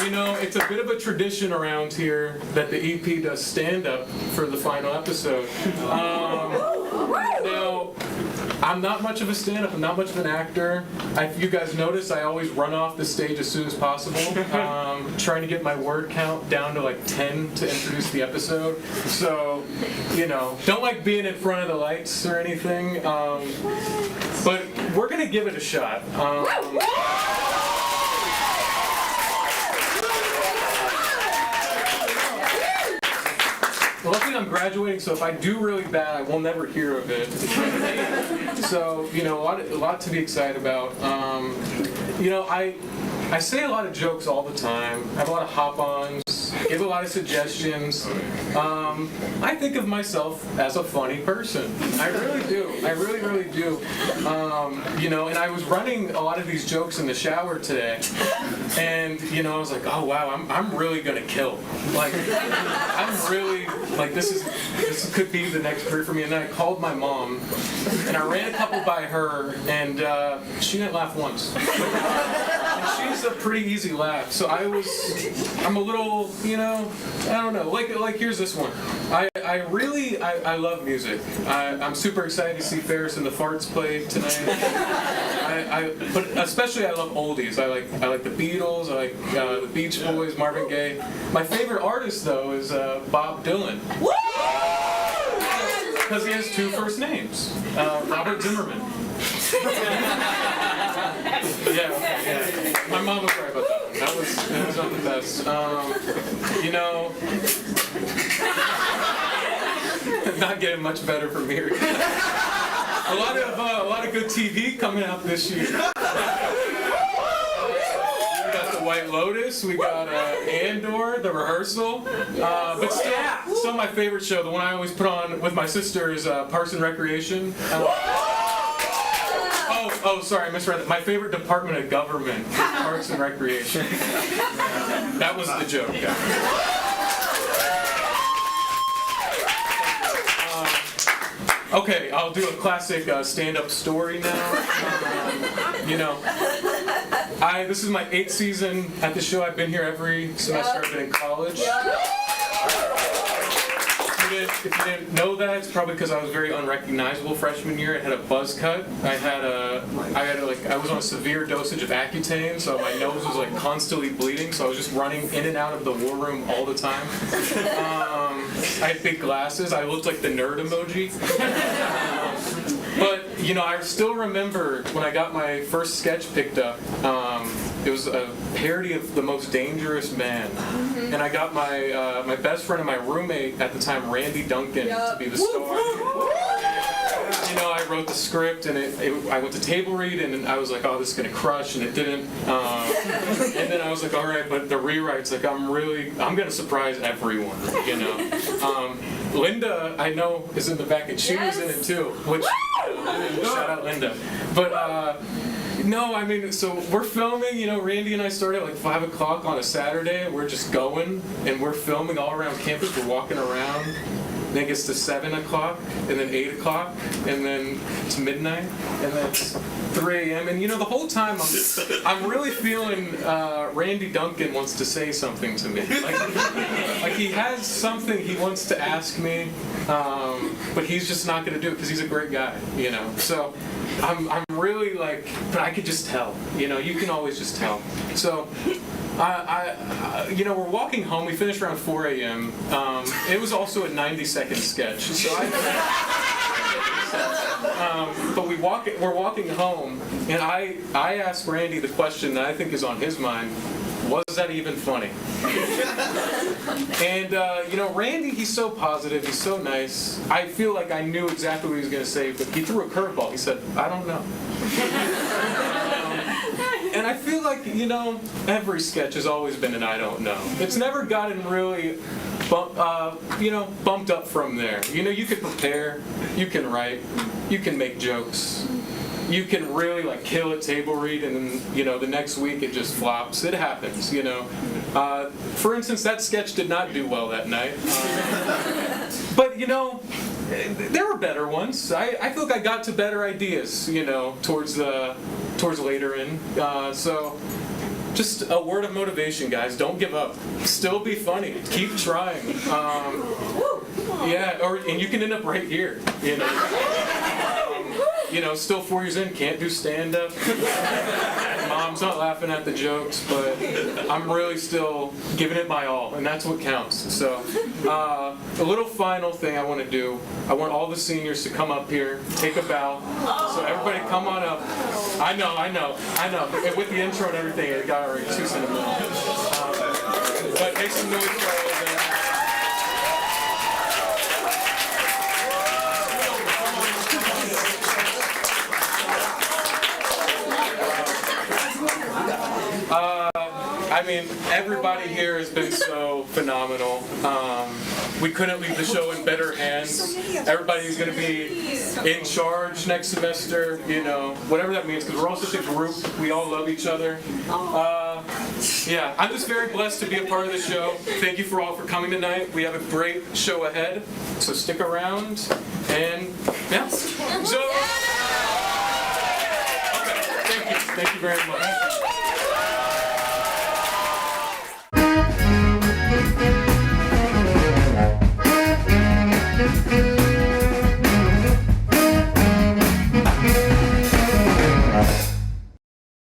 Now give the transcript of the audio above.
You know, it's a bit of a tradition around here that the EP does stand-up for the final episode. Now, I'm not much of a stand-up. I'm not much of an actor. If you guys notice, I always run off the stage as soon as possible, trying to get my word count down to like 10 to introduce the episode. So, you know, don't like being in front of the lights or anything, but we're going to give it a shot. Luckily I'm graduating, so if I do really bad, I will never hear of it. So, you know, a lot to be excited about. You know, I say a lot of jokes all the time. I have a lot of hop-ons, give a lot of suggestions. I think of myself as a funny person. I really do. I really, really do. You know, and I was running a lot of these jokes in the shower today, and you know, I was like, oh wow, I'm really gonna kill. Like, I'm really like this could be the next career for me. And then I called my mom, and I ran a couple by her, and she didn't laugh once. And she's a pretty easy laugh, so I'm a little, you know, I don't know. Like here's this one. I love music. I'm super excited to see Ferris and the Farts play tonight. But especially I love oldies. I like the Beatles. I like the Beach Boys, Marvin Gaye. My favorite artist though is Bob Dylan. Because he has two first names, Robert Zimmerman. Yeah. My mom was right about that one. That was not the best. You know, not getting much better from here. A lot of good TV coming out this year. We got The White Lotus. We got Andor, The Rehearsal. But still my favorite show, the one I always put on with my sister, is Parks and Recreation. Oh, sorry, I misread that. My favorite department of government, Parks and Recreation. That was the joke. Okay, I'll do a classic stand-up story now. You know, this is my 8th season at the show. I've been here every semester I've been in college. If you didn't know that, it's probably because I was very unrecognizable freshman year. I had a buzz cut. I was on a severe dosage of Accutane, so my nose was like constantly bleeding. So I was just running in and out of the war room all the time. I had big glasses. I looked like the nerd emoji. But you know, I still remember when I got my first sketch picked up. It was a parody of The Most Dangerous Man, and I got my best friend and my roommate at the time, Randy Duncan, to be the star. You know, I wrote the script, and I went to table read, and I was like, oh, this is gonna crush, and it didn't. And then I was like, all right, but the rewrites, like, I'm gonna surprise everyone, you know. Linda, I know, is in the back, and she was in it too. Which shout out Linda, but. No, I mean, so we're filming, you know, Randy and I started at like 5 o'clock on a Saturday, and we're just going, and we're filming all around campus, we're walking around, then it gets to 7 o'clock, and then 8 o'clock, and then it's midnight, and then it's 3 a.m., and you know, the whole time I'm really feeling Randy Duncan wants to say something to me. Like he has something he wants to ask me, but he's just not going to do it because he's a great guy, you know, so... I'm really like, but I could just tell, you know, you can always just tell. So, you know, we're walking home, we finished around 4 a.m. It was also a 90-second sketch, so but we're walking home, and I asked Randy the question that I think is on his mind, was that even funny? And, you know, Randy, he's so positive, he's so nice. I feel like I knew exactly what he was going to say, but he threw a curveball. He said, I don't know. And I feel like, you know, every sketch has always been an I don't know. It's never gotten really, bumped up from there. You know, you can prepare, you can write, you can make jokes. You can really like kill a table read, and then you know the next week it just flops. It happens, you know. For instance, that sketch did not do well that night, but you know, there were better ones. I feel like I got to better ideas, you know, towards later in. So just a word of motivation, guys. Don't give up. Still be funny. Keep trying. Yeah, and you can end up right here. Still 4 years in, can't do stand-up. Mom's not laughing at the jokes, but I'm really still giving it my all, and that's what counts. So, a little final thing I want to do. I want all the seniors to come up here, take a bow. So everybody come on up. I know. With the intro and everything, it got already too sentimental. But make some noise for all of them. Everybody here has been so phenomenal. We couldn't leave the show in better hands. Everybody's going to be in charge next semester, whatever that means, because we're all such a group. We all love each other. Yeah, I'm just very blessed to be a part of the show. Thank you for coming tonight. We have a great show ahead, so stick around. And yeah, so okay, thank you very much.